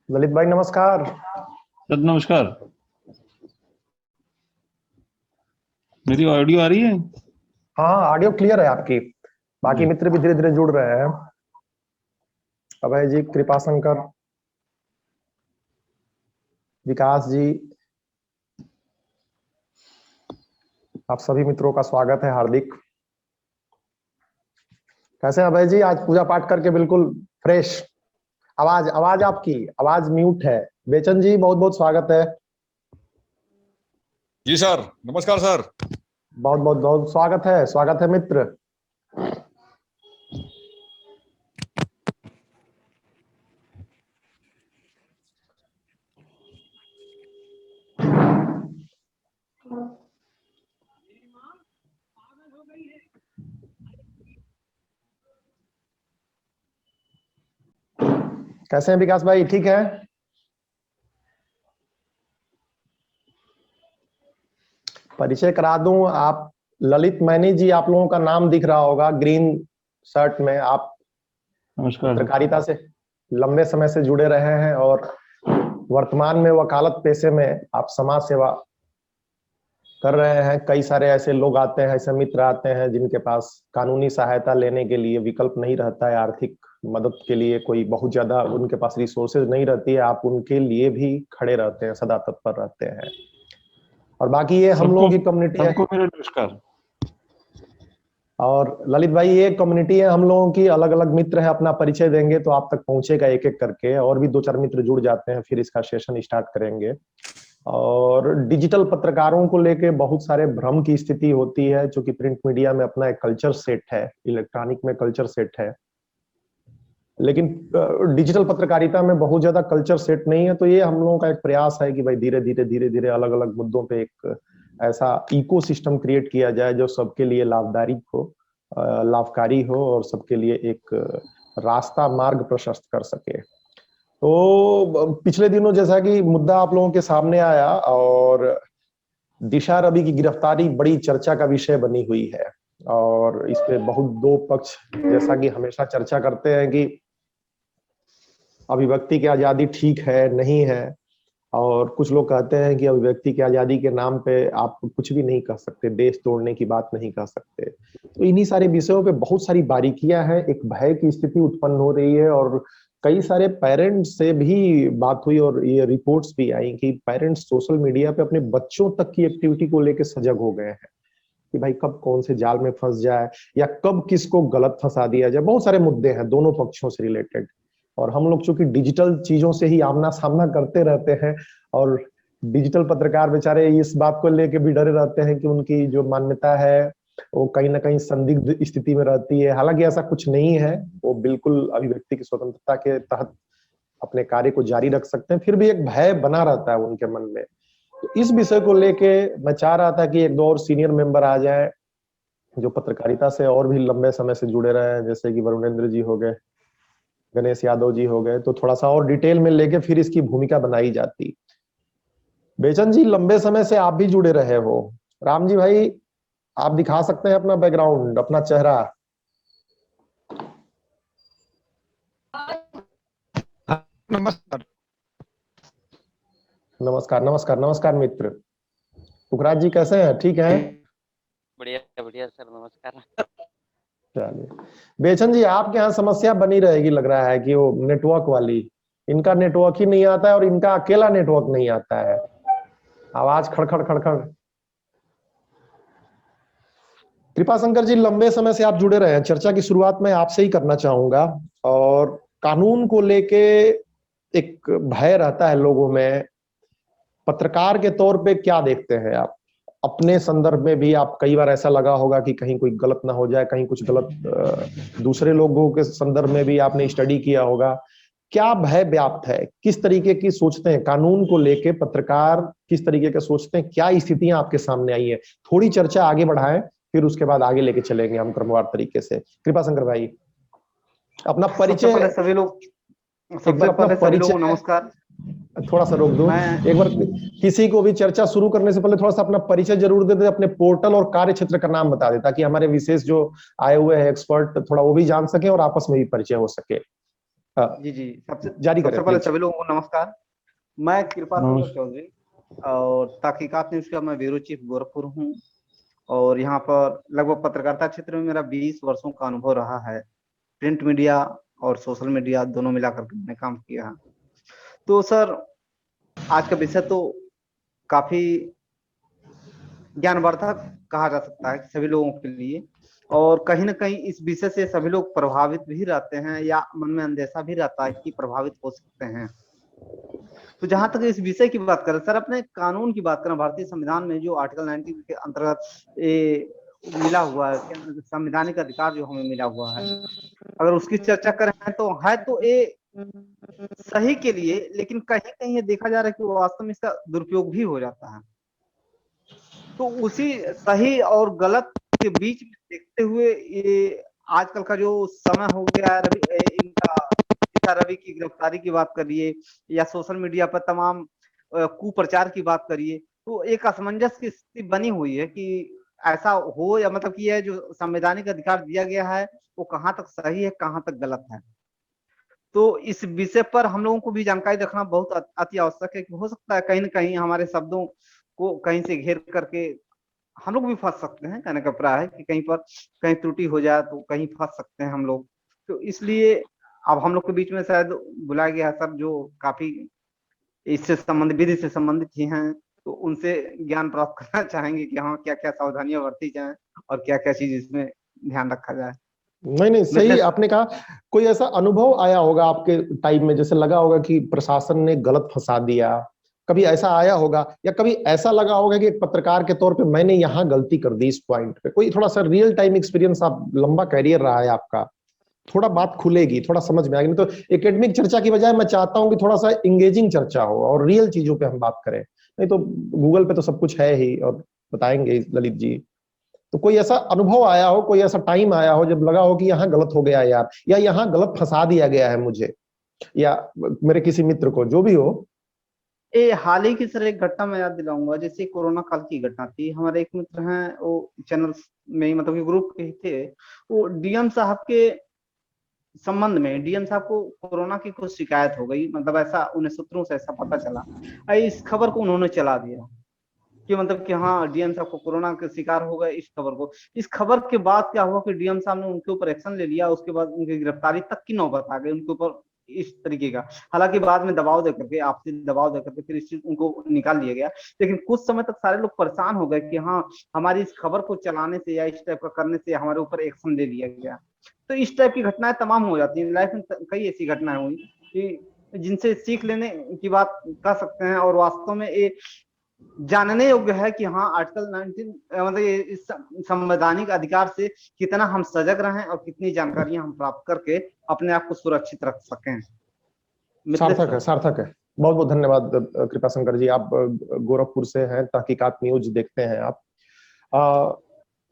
ललित भाई नमस्कार। सर नमस्कार। मेरी ऑडियो आ रही है? हाँ हाँ, ऑडियो क्लियर है आपकी। बाकी जी। मित्र भी धीरे धीरे जुड़ रहे हैं। अभय जी, कृपा शंकर, विकास जी, आप सभी मित्रों का स्वागत है हार्दिक। कैसे हैं अभय जी? आज पूजा पाठ करके बिल्कुल फ्रेश। आवाज आवाज आपकी आवाज म्यूट है। बेचन जी, बहुत बहुत स्वागत है। जी सर, नमस्कार सर। बहुत बहुत बहुत स्वागत है मित्र। कैसे हैं विकास भाई? ठीक है। परिचय करा दूं, आप ललित मैनी जी, आप लोगों का नाम दिख रहा होगा ग्रीन शर्ट में। आप नमस्कार। पत्रकारिता से लंबे समय से जुड़े रहे हैं और वर्तमान में वकालत पेशे में आप समाज सेवा कर रहे हैं। कई सारे ऐसे लोग आते हैं, ऐसे मित्र आते हैं जिनके पास कानूनी सहायता लेने के लिए विकल्प नहीं रहता है, आर्थिक मदद के लिए कोई बहुत ज्यादा उनके पास रिसोर्सेज नहीं रहती है। आप उनके लिए भी खड़े रहते हैं, सदा तत्पर रहते हैं। और बाकी ये हम लोगों की कम्युनिटी है। सबको मेरा नमस्कार। और ललित भाई, ये कम्युनिटी है हम लोगों की, अलग अलग मित्र है। अपना परिचय देंगे तो आप तक पहुंचेगा एक एक करके, और भी दो चार मित्र जुड़ जाते हैं, फिर इसका सेशन स्टार्ट करेंगे। और डिजिटल पत्रकारों को लेके बहुत सारे भ्रम की स्थिति होती है, जो कि प्रिंट मीडिया में अपना एक कल्चर सेट है, इलेक्ट्रॉनिक में कल्चर सेट है, लेकिन डिजिटल पत्रकारिता में बहुत ज्यादा कल्चर सेट नहीं है। तो ये हम लोगों का एक प्रयास है कि भाई धीरे धीरे अलग अलग मुद्दों पे एक ऐसा इकोसिस्टम क्रिएट किया जाए जो सबके लिए लाभदायी हो, लाभकारी हो, और सबके लिए एक रास्ता मार्ग प्रशस्त कर सके। तो पिछले दिनों जैसा कि मुद्दा आप लोगों के सामने आया, और दिशा रवि की गिरफ्तारी बड़ी चर्चा का विषय बनी हुई है। और इस पे बहुत दो पक्ष, जैसा कि हमेशा चर्चा करते हैं कि अभिव्यक्ति की आजादी ठीक है नहीं है, और कुछ लोग कहते हैं कि अभिव्यक्ति की आजादी के नाम पे आप कुछ भी नहीं कह सकते, देश तोड़ने की बात नहीं कह सकते। तो इन्हीं सारे विषयों पे बहुत सारी बारीकियां हैं। एक भय की स्थिति उत्पन्न हो रही है, और कई सारे पेरेंट्स से भी बात हुई और ये रिपोर्ट्स भी आई कि पेरेंट्स सोशल मीडिया पे अपने बच्चों तक की एक्टिविटी को लेकर सजग हो गए हैं कि भाई कब कौन से जाल में फंस जाए, या कब किसको गलत फंसा दिया जाए। बहुत सारे मुद्दे हैं दोनों पक्षों से रिलेटेड। और हम लोग चूंकि डिजिटल चीजों से ही आमना सामना करते रहते हैं, और डिजिटल पत्रकार बेचारे इस बात को लेके भी डरे रहते हैं कि उनकी जो मान्यता है वो कहीं ना कहीं संदिग्ध स्थिति में रहती है। हालांकि ऐसा कुछ नहीं है, वो बिल्कुल अभिव्यक्ति की स्वतंत्रता के तहत अपने कार्य को जारी रख सकते हैं। फिर भी एक भय बना रहता है उनके मन में। तो इस विषय को लेके मैं चाह रहा था कि एक दो और सीनियर मेंबर आ जाए जो पत्रकारिता से और भी लंबे समय से जुड़े रहे हैं, जैसे कि वरुणेंद्र जी हो गए, गणेश यादव जी हो गए, तो थोड़ा सा और डिटेल में लेके फिर इसकी भूमिका बनाई जाती। बेचन जी, लंबे समय से आप भी जुड़े रहे हो। राम जी भाई, आप दिखा सकते हैं अपना बैकग्राउंड, अपना चेहरा? नमस्कार। नमस्कार नमस्कार नमस्कार मित्र। पुखराज जी कैसे हैं? ठीक हैं? बढ़िया बढ़िया सर, नमस्कार। चलिए। बेचन जी, आपके यहाँ समस्या बनी रहेगी, लग रहा है कि वो नेटवर्क वाली, इनका नेटवर्क ही नहीं आता है, और इनका अकेला नेटवर्क नहीं आता है। आवाज खड़खड़ खड़खड़। कृपा शंकर जी, लंबे समय से आप जुड़े रहे हैं, चर्चा की शुरुआत मैं आपसे ही करना चाहूंगा। और कानून को लेके एक भय रहता है लोगों में। पत्रकार के तौर पे क्या देखते हैं आप? अपने संदर्भ में भी आप कई बार ऐसा लगा होगा कि कहीं कोई गलत ना हो जाए, कहीं कुछ गलत दूसरे लोगों के संदर्भ में भी आपने स्टडी किया होगा। क्या भय व्याप्त है? किस तरीके की सोचते हैं कानून को लेके पत्रकार? किस तरीके के सोचते हैं? क्या स्थितियां आपके सामने आई है? थोड़ी चर्चा आगे बढ़ाएं, फिर उसके बाद आगे लेके चलेंगे हम क्रमवार तरीके से। कृपा शंकर भाई, अपना परिचय। सबसे अपना पहले सभी लोगों परिचय, को नमस्कार। थोड़ा सा रोक दो मैं एक बार। किसी को भी चर्चा शुरू करने से पहले थोड़ा सा अपना परिचय जरूर दे दे, अपने पोर्टल और कार्य क्षेत्र का नाम बता दे, ताकि हमारे विशेष जो आए हुए हैं एक्सपर्ट थोड़ा वो भी जान सके और आपस में भी परिचय हो सके। जी जी सबसे जारी सबसे करें पहले प्लीज। सभी लोगों को नमस्कार। मैं कृपा शंकर नमस्कार। चौधरी और तहकीकात न्यूज का मैं ब्यूरो चीफ गोरखपुर हूँ। और यहाँ पर लगभग पत्रकारिता क्षेत्र में मेरा 20 वर्षों का अनुभव रहा है। प्रिंट मीडिया और सोशल मीडिया दोनों मिलाकर के मैंने काम किया है। तो सर आज का विषय तो काफी ज्ञानवर्धक कहा जा सकता है सभी लोगों के लिए। और कहीं ना कहीं इस विषय से सभी लोग प्रभावित भी रहते हैं या मन में अंदेशा भी रहता है कि प्रभावित हो सकते हैं। तो जहां तक इस विषय की बात करें सर, अपने कानून की बात करें, भारतीय संविधान में जो आर्टिकल 19 के अंतर्गत मिला हुआ है, संवैधानिक अधिकार जो हमें मिला हुआ है, अगर उसकी चर्चा करें तो है तो ये सही के लिए, लेकिन कहीं कहीं ये देखा जा रहा है कि वास्तव में इसका दुरुपयोग भी हो जाता है। तो उसी सही और गलत के बीच में देखते हुए ये आजकल का जो समय हो गया है, रवि की गिरफ्तारी की बात करिए या सोशल मीडिया पर तमाम कुप्रचार की बात करिए, तो एक असमंजस की स्थिति बनी हुई है कि ऐसा हो या मतलब कि यह जो संवैधानिक अधिकार दिया गया है वो कहाँ तक सही है कहाँ तक गलत है। तो इस विषय पर हम लोगों को भी जानकारी रखना बहुत अति आवश्यक है कि हो सकता है कहीं ना कहीं हमारे शब्दों को कहीं से घेर करके हम लोग भी फंस सकते हैं। कहने का प्राय है कि कहीं पर कहीं त्रुटि हो जाए तो कहीं फंस सकते हैं हम लोग। तो इसलिए अब हम लोग के बीच में शायद बुलाया गया सर जो काफी इससे संबंधित विधि से संबंधित ही हैं, तो उनसे ज्ञान प्राप्त करना चाहेंगे कि हाँ क्या क्या सावधानियां बरती जाएं और क्या क्या चीज इसमें ध्यान रखा जाए। नहीं नहीं, सही मिथिलेश आपने कहा। कोई ऐसा अनुभव आया होगा आपके टाइम में जैसे लगा होगा कि प्रशासन ने गलत फंसा दिया, कभी ऐसा आया होगा, या कभी ऐसा लगा होगा कि एक पत्रकार के तौर पे मैंने यहाँ गलती कर दी इस पॉइंट पे? कोई थोड़ा सा रियल टाइम एक्सपीरियंस, आप लंबा कैरियर रहा है आपका, थोड़ा बात खुलेगी, थोड़ा समझ में आएगी। नहीं तो एकेडमिक चर्चा की बजाय मैं चाहता हूं कि थोड़ा सा इंगेजिंग चर्चा हो और रियल चीजों पे हम बात करें। नहीं तो गूगल पे तो सब कुछ है ही और बताएंगे ललित जी। तो कोई ऐसा अनुभव आया हो, कोई ऐसा टाइम आया हो जब लगा हो कि यहाँ गलत हो गया यार, या यहाँ गलत फंसा दिया गया है मुझे या मेरे किसी मित्र को, जो भी हो। ये हाल ही की सर एक घटना मैं याद दिलाऊंगा। जैसे कोरोना काल की घटना थी, हमारे एक मित्र हैं वो चैनल में ही मतलब कि ग्रुप के ही थे, वो डीएम साहब के संबंध में डीएम साहब को कोरोना की कुछ शिकायत हो गई, मतलब ऐसा उन्हें सूत्रों से ऐसा पता चला। इस खबर को उन्होंने चला दिया कि मतलब कि हाँ डीएम साहब को कोरोना के शिकार हो गए। इस खबर के बाद क्या हुआ कि डीएम साहब ने उनके ऊपर एक्शन ले लिया। उसके बाद उनकी गिरफ्तारी तक की नौबत आ गई उनके ऊपर इस तरीके का। हालांकि बाद में दबाव देकर के, आपसी दबाव देकर के फिर इस चीज उनको निकाल लिया गया। लेकिन कुछ समय तक सारे लोग परेशान हो गए कि हाँ हमारी इस खबर को चलाने से या इस टाइप का करने से हमारे ऊपर एक्शन ले लिया गया। तो इस टाइप की घटनाएं तमाम हो जाती हैं लाइफ में। कई ऐसी घटनाएं हुई कि जिनसे सीख लेने की बात कर सकते हैं और वास्तव में ये जानने योग्य है कि हाँ आर्टिकल 19 मतलब इस संवैधानिक अधिकार से कितना हम सजग रहें और कितनी जानकारियां हम प्राप्त करके अपने आप को सुरक्षित रख सकें। सार्थक है, सार्थक है। बहुत बहुत धन्यवाद कृपा शंकर जी। आप गोरखपुर से हैं, तहकीकात न्यूज देखते हैं आप।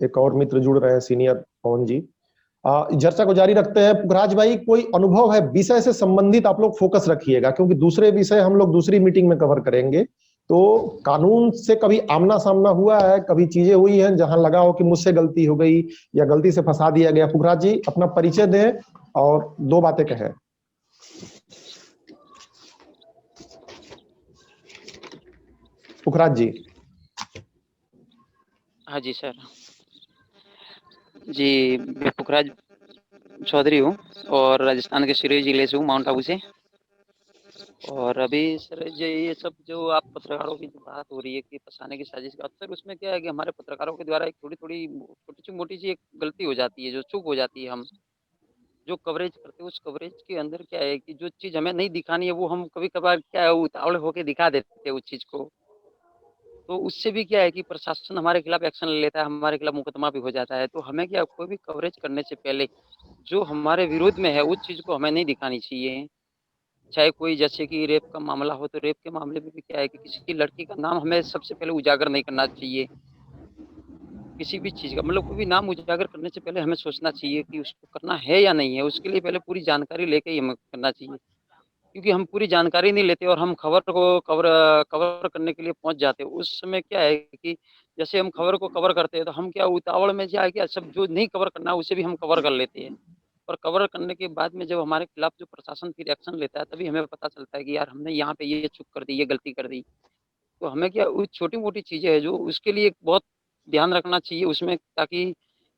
एक और मित्र जुड़ रहे हैं, सीनियर पवन जी। चर्चा को जारी रखते हैं। पुखराज भाई, कोई अनुभव है विषय से संबंधित? आप लोग फोकस रखिएगा क्योंकि दूसरे विषय हम लोग दूसरी मीटिंग में कवर करेंगे। तो कानून से कभी आमना सामना हुआ है, कभी चीजें हुई हैं जहां लगा हो कि मुझसे गलती हो गई या गलती से फंसा दिया गया? पुखराज जी अपना परिचय दें और दो बातें कहें। पुखराज जी। हाँ जी सर। जी मैं पुखराज चौधरी हूँ और राजस्थान के सिरोही जिले से हूँ, माउंट आबू से। और अभी सर ये सब जो आप पत्रकारों की जो बात हो रही है कि फंसाने की साजिश का, सर उसमें क्या है कि हमारे पत्रकारों के द्वारा एक छोटी सी मोटी सी एक गलती हो जाती है, जो चूक हो जाती है। हम जो कवरेज करते हैं उस कवरेज के अंदर क्या है कि जो चीज़ हमें नहीं दिखानी है वो हम कभी कभार क्या है उतावले होकर दिखा देते हैं उस चीज़ को। तो उससे भी क्या है कि प्रशासन हमारे खिलाफ एक्शन ले लेता है, हमारे खिलाफ मुकदमा भी हो जाता है। तो हमें क्या कोई भी कवरेज करने से पहले जो हमारे विरोध में है उस चीज़ को हमें नहीं दिखानी चाहिए। चाहे कोई जैसे कि रेप का मामला हो तो रेप के मामले में भी क्या है कि किसी की लड़की का नाम हमें सबसे पहले उजागर नहीं करना चाहिए। किसी भी चीज़ का मतलब कोई भी नाम उजागर करने से पहले हमें सोचना चाहिए कि उसको करना है या नहीं है। उसके लिए पहले पूरी जानकारी लेके ही हमें करना चाहिए। क्योंकि हम पूरी जानकारी नहीं लेते और हम खबर को कवर करने के लिए पहुंच जाते हैं। उस समय क्या है कि जैसे हम खबर को कवर करते हैं तो हम क्या उतावड़ में क्या है क्या सब जो नहीं कवर करना है उसे भी हम कवर कर लेते हैं। और कवर करने के बाद में जब हमारे खिलाफ जो प्रशासन फिर एक्शन लेता है, तभी हमें पता चलता है कि यार हमने यहाँ पे ये चूक कर दी, ये गलती कर दी। तो हमें क्या वो छोटी-मोटी चीज़ें हैं जो उसके लिए बहुत ध्यान रखना चाहिए उसमें, ताकि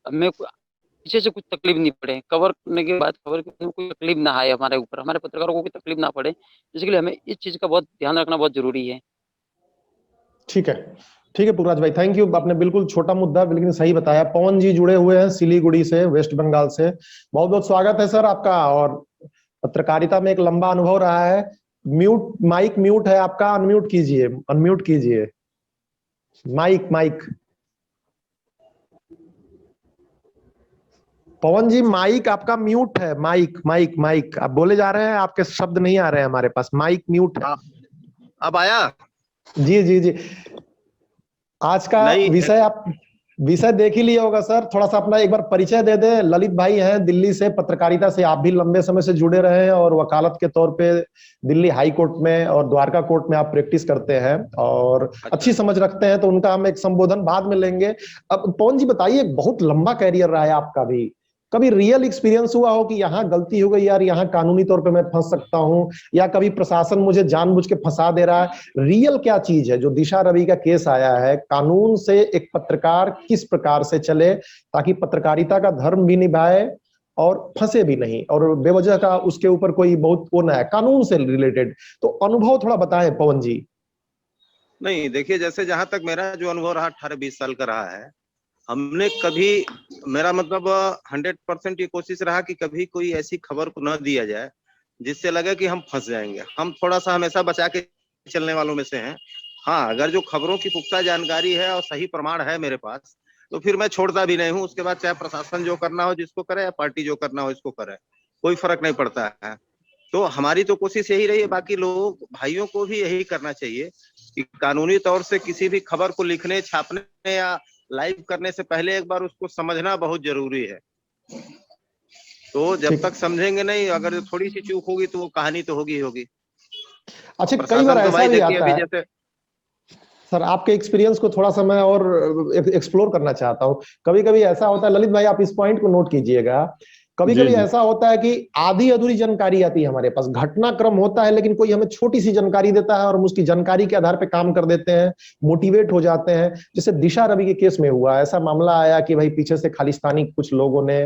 हमें पीछे से कुछ तकलीफ नहीं पड़े। कवर करने के बाद खबर में कोई तकलीफ ना आए हमारे ऊपर, हमारे पत्रकारों को कोई तकलीफ ना पड़े। इसके लिए हमें इस चीज़ का बहुत ध्यान रखना बहुत ज़रूरी है। ठीक है, ठीक है पुखराज भाई, थैंक यू। आपने बिल्कुल छोटा मुद्दा लेकिन सही बताया। पवन जी जुड़े हुए हैं सिलीगुड़ी से, वेस्ट बंगाल से। बहुत बहुत स्वागत है सर आपका। और पत्रकारिता में एक लंबा अनुभव रहा है। म्यूट, माइक म्यूट है आपका, अनम्यूट कीजिए, अनम्यूट कीजिए माइक, माइक। पवन जी माइक आपका म्यूट है, माइक माइक माइक। आप बोले जा रहे हैं, आपके शब्द नहीं आ रहे हैं हमारे पास, माइक म्यूट है। अब आया? जी जी जी। आज का विषय आप विषय देख ही लिया होगा सर। थोड़ा सा अपना एक बार परिचय दे दे। ललित भाई हैं दिल्ली से, पत्रकारिता से आप भी लंबे समय से जुड़े रहे हैं और वकालत के तौर पे दिल्ली हाई कोर्ट में और द्वारका कोर्ट में आप प्रैक्टिस करते हैं और अच्छी समझ रखते हैं, तो उनका हम एक संबोधन बाद में लेंगे। अब पवन जी बताइए, बहुत लंबा कैरियर रहा है आपका भी, कभी रियल एक्सपीरियंस हुआ हो कि यहाँ गलती हो गई यार, यहाँ कानूनी तौर पे मैं फंस सकता हूँ, या कभी प्रशासन मुझे जानबूझ के फंसा दे रहा है? रियल क्या चीज है जो दिशा रवि का केस आया है, कानून से एक पत्रकार किस प्रकार से चले ताकि पत्रकारिता का धर्म भी निभाए और फंसे भी नहीं, और बेवजह का उसके ऊपर कोई बहुत वो ना है, कानून से रिलेटेड। तो अनुभव थोड़ा बताएं पवन जी। नहीं, देखिए, जैसे जहां तक मेरा जो अनुभव रहा 18-20 साल का रहा है, हमने कभी, मेरा मतलब 100% ये कोशिश रहा कि कभी कोई ऐसी खबर को न दिया जाए जिससे लगे कि हम फंस जाएंगे। हम थोड़ा सा हमेशा बचा के चलने वालों में से हैं। हाँ, अगर जो खबरों की पुख्ता जानकारी है और सही प्रमाण है मेरे पास, तो फिर मैं छोड़ता भी नहीं हूँ। उसके बाद चाहे प्रशासन जो करना हो जिसको करे, या पार्टी जो करना हो इसको करे, कोई फर्क नहीं पड़ता है। तो हमारी तो कोशिश यही रही है। बाकी लोग भाइयों को भी यही करना चाहिए कि कानूनी तौर से किसी भी खबर को लिखने, छापने या लाइव करने से पहले एक बार उसको समझना बहुत जरूरी है। तो जब तक समझेंगे नहीं, अगर थोड़ी सी चूक होगी तो वो कहानी तो होगी होगी। अच्छा, कई बार तो ऐसा भाई भी देखिए, आता अभी है जैसे सर, आपके एक्सपीरियंस को थोड़ा सा मैं और एक्सप्लोर करना चाहता हूँ। कभी कभी ऐसा होता है, ललित भाई आप इस पॉइंट को नोट कीजिएगा, कभी कभी ऐसा होता है कि आधी अधूरी जानकारी आती है हमारे पास, घटनाक्रम होता है लेकिन कोई हमें छोटी सी जानकारी देता है और हम उसकी जानकारी के आधार पे काम कर देते हैं, मोटिवेट हो जाते हैं। जैसे दिशा रवि के केस में हुआ, ऐसा मामला आया कि भाई पीछे से खालिस्तानी कुछ लोगों ने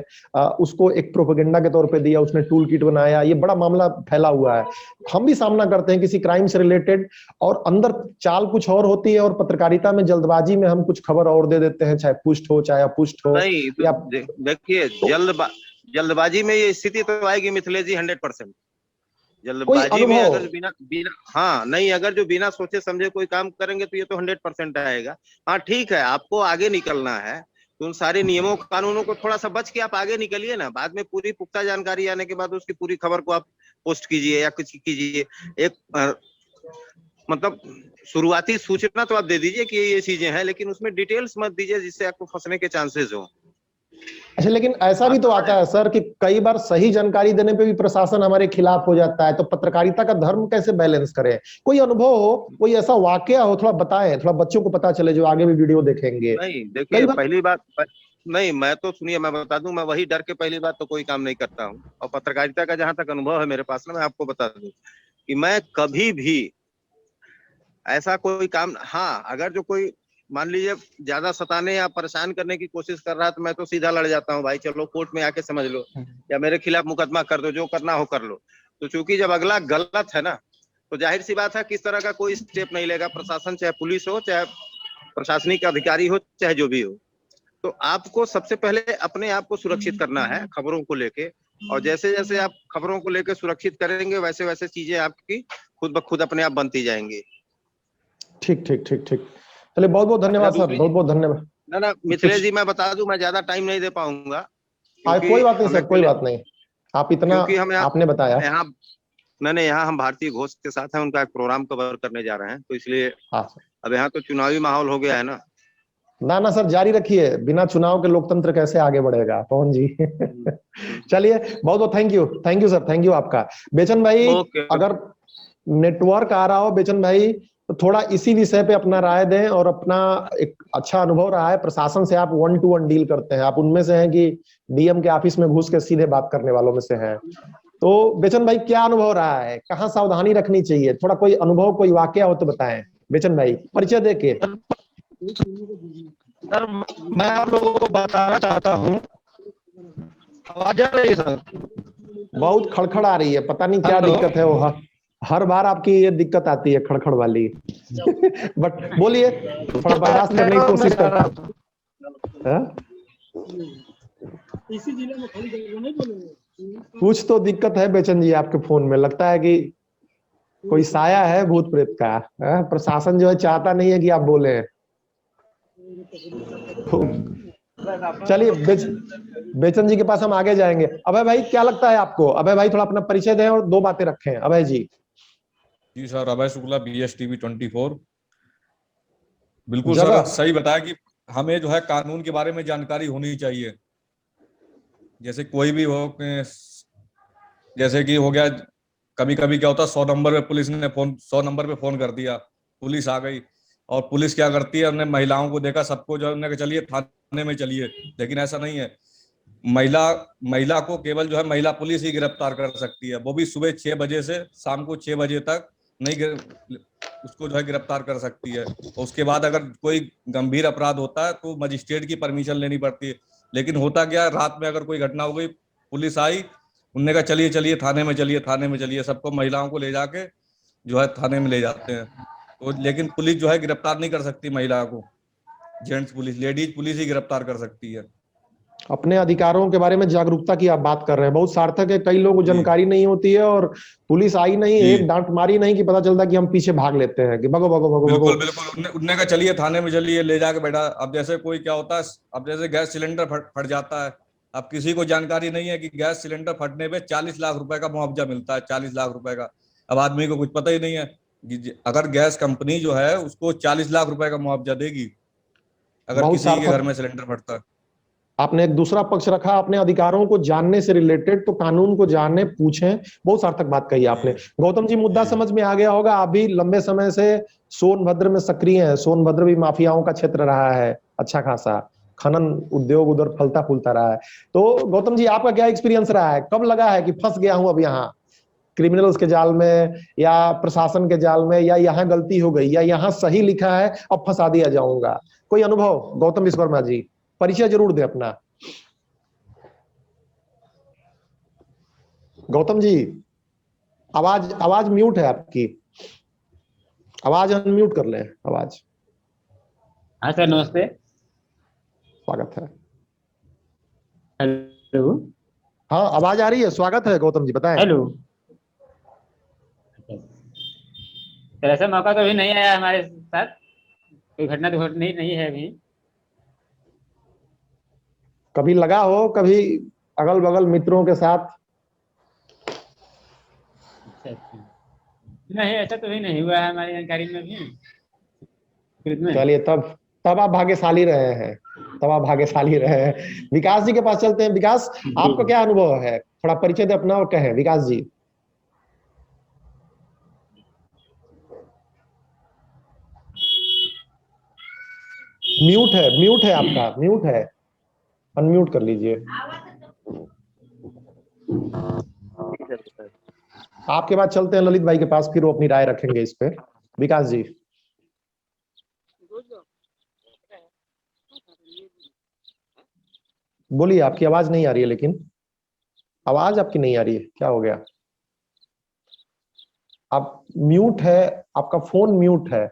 उसको एक प्रोपेगेंडा के तौर पे दिया, उसने टूल किट बनाया, ये बड़ा मामला फैला हुआ है। हम भी सामना करते हैं किसी क्राइम से रिलेटेड, और अंदर चाल कुछ और होती है और पत्रकारिता में जल्दबाजी में हम कुछ खबर और दे देते हैं, चाहे पुष्ट हो चाहे अपुष्ट हो। नहीं, या देखिए, जल्दबाजी में ये स्थिति तो आएगी मिथिलेश जी 100%। जल्दबाजी में अगर बिना बिना हाँ नहीं, अगर जो बिना सोचे समझे कोई काम करेंगे तो ये तो 100% आएगा। हाँ ठीक है, आपको आगे निकलना है तो उन सारे नियमों कानूनों को थोड़ा सा बच के आप आगे निकलिए ना। बाद में पूरी पुख्ता जानकारी आने के बाद उसकी पूरी खबर को आप पोस्ट कीजिए या कुछ कीजिए। एक मतलब शुरुआती सूचना तो आप दे दीजिए कि ये चीजें हैं, लेकिन उसमें डिटेल्स मत दीजिए जिससे आपको फंसने के चांसेस हो। अच्छा, लेकिन ऐसा भी तो आता है सर कि कई बार सही जानकारी देने पे भी प्रशासन हमारे खिलाफ हो जाता है, तो पत्रकारिता का धर्म कैसे बैलेंस करें? कोई अनुभव हो, कोई ऐसा वाकया हो, थोड़ा बताएं, थोड़ा बच्चों को पता चले जो आगे भी वीडियो देखेंगे। नहीं देखिए, पहली बात नहीं, मैं तो सुनिए, मैं बता दूं, मैं वही डर के पहली बात तो कोई काम नहीं करता हूँ। और पत्रकारिता का जहां तक अनुभव है मेरे पास ना, मैं आपको बता दूं कि मैं कभी भी ऐसा कोई काम, हाँ अगर जो कोई मान लीजिए ज्यादा सताने या परेशान करने की कोशिश कर रहा है तो मैं तो सीधा लड़ जाता हूँ, भाई चलो कोर्ट में आके समझ लो या मेरे खिलाफ मुकदमा कर दो, जो करना हो कर लो। तो चूंकि जब अगला गलत है ना, तो जाहिर सी बात है किस तरह का कोई स्टेप नहीं लेगा प्रशासन, चाहे पुलिस हो, चाहे प्रशासनिक अधिकारी हो, चाहे जो भी हो। तो आपको सबसे पहले अपने आप को सुरक्षित करना है खबरों को लेके, और जैसे जैसे आप खबरों को लेके सुरक्षित करेंगे वैसे वैसे चीजें आपकी खुद ब खुद अपने आप बनती जाएंगी। ठीक ठीक ठीक ठीक, चलिए बहुत बहुत धन्यवाद सर, बहुत बहुत धन्यवाद। ना मिथिलेश जी, मैं बता दूं, मैं ज्यादा टाइम नहीं दे पाऊंगा। कोई बात नहीं सर, कोई बात नहीं, आप इतना आपने बताया। यहाँ मैंने यहाँ हम भारतीय घोष के साथ हैं, उनका एक प्रोग्राम कवर करने जा रहे हैं, तो इसलिए अब यहाँ तो चुनावी माहौल हो गया है ना। ना सर, जारी रखिए, बिना चुनाव के लोकतंत्र कैसे आगे बढ़ेगा पवन जी। चलिए, बहुत बहुत thank you sir, thank you आपका। बेचन भाई, अगर नेटवर्क आ रहा हो बेचन भाई तो थोड़ा इसी विषय पे अपना राय दें, और अपना एक अच्छा अनुभव रहा है प्रशासन से, आप 1 to 1 डील करते हैं, आप उनमें से हैं कि डीएम के ऑफिस में घुस के सीधे बात करने वालों में से हैं। तो बेचन भाई क्या अनुभव रहा है, कहाँ सावधानी रखनी चाहिए, थोड़ा कोई अनुभव कोई वाकया हो तो बताएं बेचन भाई, परिचय देके। सर मैं आप लोगों को बताना चाहता हूँ, आवाज आ रही है सर? बहुत खड़खड़ आ रही है, पता नहीं क्या हेलो। दिक्कत है वो, हर बार आपकी ये दिक्कत आती है खड़खड़ वाली। बट बोलिए, थोड़ा बर्दाश्त करने की कोशिश कर। हाँ? कुछ तो दिक्कत है बेचन जी आपके फोन में, लगता है कि कोई साया है भूत प्रेत का। हाँ? प्रशासन जो है चाहता नहीं है कि आप बोले। चलिए बेचन जी के पास हम आगे जाएंगे। अभय भाई क्या लगता है आपको? अभय भाई थोड़ा अपना परिचय दें और 2 बातें रखें। अभय जी। जी सर, अभय शुक्ला, BSTV 24। बिल्कुल सर, जगह सही बताया कि हमें जो है कानून के बारे में जानकारी होनी चाहिए। जैसे कोई भी हो, जैसे कि हो गया, कभी कभी क्या होता है, 100 नंबर पे पुलिस ने फोन 100 नंबर पे फोन कर दिया, पुलिस आ गई, और पुलिस क्या करती है, हमने महिलाओं को देखा, सबको जो है चलिए थाने में चलिए, लेकिन ऐसा नहीं है। महिला महिला को केवल जो है महिला पुलिस ही गिरफ्तार कर सकती है, वो भी सुबह 6 बजे से शाम को 6 बजे तक नहीं उसको जो है गिरफ्तार कर सकती है। उसके बाद अगर कोई गंभीर अपराध होता है तो मजिस्ट्रेट की परमिशन लेनी पड़ती है। लेकिन होता क्या, रात में अगर कोई घटना हो गई, पुलिस आई, उनने कहा चलिए चलिए थाने में चलिए, थाने में चलिए, सबको महिलाओं को ले जाके जो है थाने में ले जाते हैं। तो लेकिन पुलिस जो है गिरफ्तार नहीं कर सकती महिला को, जेंट्स पुलिस, लेडीज पुलिस ही गिरफ्तार कर सकती है। अपने अधिकारों के बारे में जागरूकता की आप बात कर रहे हैं, बहुत सार्थक है। कई लोगों को जानकारी नहीं होती है, और पुलिस आई नहीं, एक डांट मारी नहीं कि पता चलता कि हम पीछे भाग लेते हैं कि भगो भगो भगो भगो। बिल्कुल बिल्कुल, उनने कहा चलिए थाने में चलिए, ले जाके बैठा। अब जैसे कोई क्या होता है, अब जैसे गैस सिलेंडर फट जाता है, अब किसी को जानकारी नहीं है कि गैस सिलेंडर फटने पे 40 लाख रुपए का मुआवजा मिलता है, 40 लाख रुपए का। अब आदमी को कुछ पता ही नहीं है कि अगर गैस कंपनी जो है उसको 40 लाख रुपए का मुआवजा देगी अगर बहुत किसी के घर सार्थक में सिलेंडर फटता है। आपने एक दूसरा पक्ष रखा, अपने अधिकारों को जानने से रिलेटेड, तो कानून को जाने, पूछें। बहुत सार्थक बात कही आपने। गौतम जी मुद्दा समझ में आ गया होगा, आप भी लंबे समय से सोनभद्र में सक्रिय हैं। सोनभद्र भी माफियाओं का क्षेत्र रहा है अच्छा खासा, खनन उद्योग उधर फलता फूलता रहा है। तो गौतम जी आपका क्या एक्सपीरियंस रहा है, कब लगा है कि फंस गया हूं अब यहाँ क्रिमिनल्स के जाल में, या प्रशासन के जाल में, या यहाँ गलती हो गई, या यहाँ सही लिखा है अब फंसा दिया जाऊंगा? कोई अनुभव गौतम विश्वकर्मा जी, परिचय जरूर दे अपना। गौतम जी आवाज आवाज म्यूट है आपकी, आवाज अनम्यूट कर लें आवाज। हाँ सर, नमस्ते। स्वागत है। हेलो। हाँ आवाज आ रही है, स्वागत है गौतम जी, बताएं। हेलो सर, ऐसा मौका तो अभी नहीं आया हमारे साथ, कोई घटना तो नहीं है अभी। कभी लगा हो, कभी अगल बगल मित्रों के साथ? अच्छा, नहीं ऐसा तो भी नहीं हुआ है हमारी जानकारी में भी। चलिए तब आप भाग्यशाली रहे हैं, तब आप भाग्यशाली रहे हैं। विकास जी के पास चलते हैं। विकास आपका क्या अनुभव है, थोड़ा परिचय दे अपना और कहें विकास जी। म्यूट है आपका, म्यूट है, अनम्यूट कर लीजिए। आपके बाद चलते हैं ललित भाई के पास, फिर वो अपनी राय रखेंगे इस पे। विकास जी बोलिए, आपकी आवाज नहीं आ रही है, लेकिन आवाज आपकी नहीं आ रही है, क्या हो गया? आप म्यूट है, आपका फोन म्यूट है।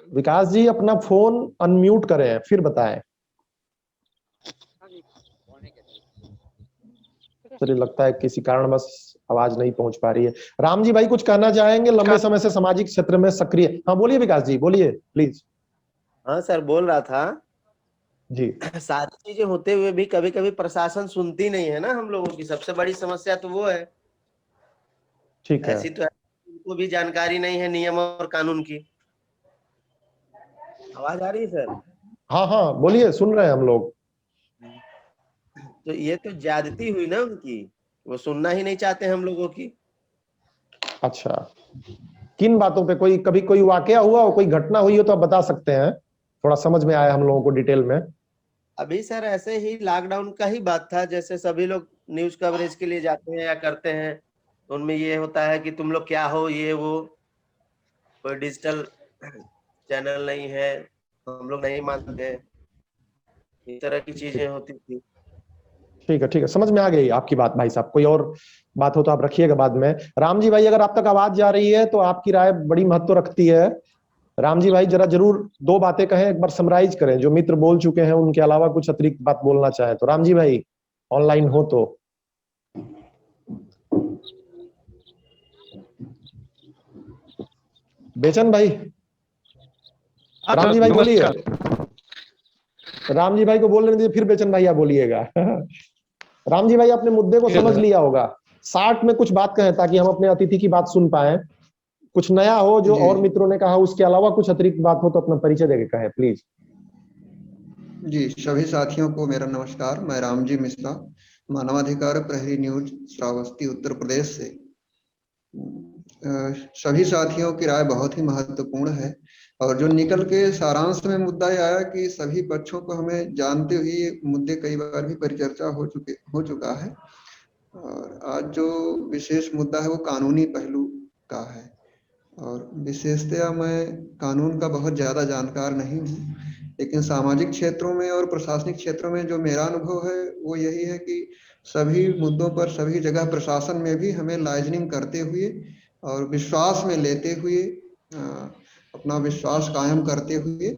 विकास जी अपना फोन अनम्यूट करें फिर बताएं। चलिए लगता है किसी कारणवश आवाज नहीं पहुंच पा रही है। राम जी भाई कुछ कहना चाहेंगे, लंबे समय से सामाजिक क्षेत्र में सक्रिय। हाँ बोलिए विकास जी, बोलिए प्लीज। हाँ सर, बोल रहा था जी। सारी चीजें होते हुए भी कभी कभी प्रशासन सुनती नहीं है ना हम लोगों की, सबसे बड़ी समस्या तो वो है। ठीक है। ऐसी तो उनको भी जानकारी नहीं है नियम और कानून की। आवाज आ रही है सर? हाँ हाँ बोलिए, सुन रहे हैं हम लोग। तो ये तो ज्यादती हुई ना उनकी, वो सुनना ही नहीं चाहते हम लोगों की। अच्छा, किन बातों पे? कोई कभी कोई वाकया हुआ हो, कोई घटना हुई हो तो आप बता सकते हैं, थोड़ा समझ में आया हम लोगों को डिटेल में। अभी सर ऐसे ही लॉकडाउन का ही बात था, जैसे सभी लोग न्यूज कवरेज के लिए जाते हैं या करते हैं, तो उनमें ये होता है कि तुम लोग क्या हो, ये वो, कोई डिजिटल चैनल नहीं है, हम लोग नहीं मानते, इस तरह की चीजें होती थी। ठीक है, समझ में आ गई आपकी बात भाई साहब। कोई और बात हो तो आप रखिएगा बाद में। राम जी भाई, अगर आप तक आवाज जा रही है तो आपकी राय बड़ी महत्व रखती है। राम जी भाई जरा जरूर 2 बातें कहें, एक बार समराइज करें, जो मित्र बोल चुके हैं उनके अलावा कुछ अतिरिक्त बात बोलना चाहे तो। राम जी भाई ऑनलाइन हो तो। बेचन भाई, राम जी भाई बोलिए। राम जी भाई को बोलने दीजिए, फिर बेचन भाई आप बोलिएगा। राम जी भाई आपने मुद्दे को समझ लिया होगा। 60 में कुछ बात कहें ताकि हम अपने अतिथि की बात सुन पाए। कुछ नया हो जो और मित्रों ने कहा, उसके अलावा कुछ अतिरिक्त बात हो तो अपना परिचय देके कहें प्लीज। जी, सभी साथियों को मेरा नमस्कार। मैं रामजी मिश्रा, मानवाधिकार प्रहरी न्यूज, श्रावस्ती, उत्तर प्रदेश से। सभी साथियों की राय बहुत ही महत्वपूर्ण है, और जो निकल के सारांश में मुद्दा ये आया कि सभी पक्षों को हमें जानते हुए ये मुद्दे कई बार भी परिचर्चा हो चुका है। और आज जो विशेष मुद्दा है वो कानूनी पहलू का है, और विशेषतया मैं कानून का बहुत ज्यादा जानकार नहीं हूँ, लेकिन सामाजिक क्षेत्रों में और प्रशासनिक क्षेत्रों में जो मेरा अनुभव है वो यही है कि सभी मुद्दों पर सभी जगह प्रशासन में भी हमें लाइजनिंग करते हुए और विश्वास में लेते हुए, अपना विश्वास कायम करते हुए